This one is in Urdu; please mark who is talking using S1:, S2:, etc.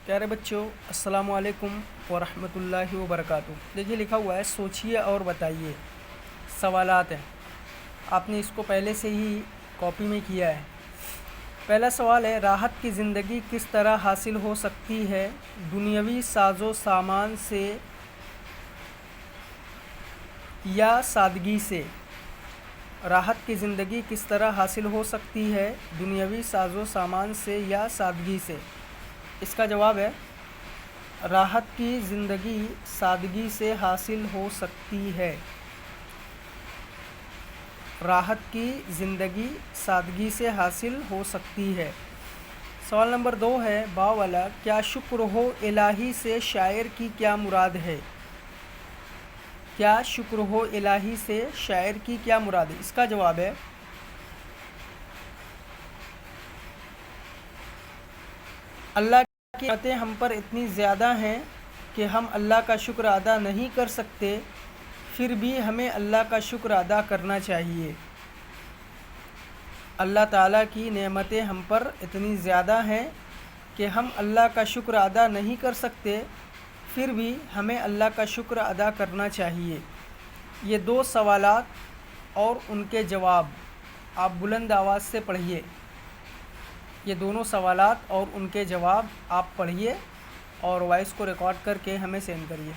S1: پیارے بچوں، السلام علیکم ورحمۃ اللہ وبرکاتہ۔ دیکھیے لکھا ہوا ہے سوچئے اور بتائیے، سوالات ہیں۔ آپ نے اس کو پہلے سے ہی کاپی میں کیا ہے۔ پہلا سوال ہے، راحت کی زندگی کس طرح حاصل ہو سکتی ہے؟ دنیاوی ساز و سامان سے یا سادگی سے؟ راحت کی زندگی کس طرح حاصل ہو سکتی ہے؟ دنیاوی ساز و سامان سے یا سادگی سے؟ اس کا جواب ہے راحت کی زندگی سادگی سے حاصل ہو سکتی ہے۔ راحت کی زندگی سادگی سے حاصل ہو سکتی ہے۔ سوال نمبر 2 ہے، با والا کیا شکر ہو الہی سے شاعر کی کیا مراد ہے؟ کیا شکر ہو الہی سے شاعر کی کیا مراد ہے؟ اس کا جواب ہے اللہ کی نعمتیں ہم پر اتنی زیادہ ہیں کہ ہم اللہ کا شکر ادا نہیں کر سکتے، پھر بھی ہمیں اللہ کا شکر ادا کرنا چاہیے۔ اللہ تعالیٰ کی نعمتیں ہم پر اتنی زیادہ ہیں کہ ہم اللہ کا شکر ادا نہیں کر سکتے، پھر بھی ہمیں اللہ کا شکر ادا کرنا چاہیے۔ یہ 2 سوالات اور ان کے جواب آپ بلند آواز سے پڑھیے۔ یہ دونوں سوالات اور ان کے جواب آپ پڑھیے اور وائس کو ریکارڈ کر کے ہمیں سینڈ کریے۔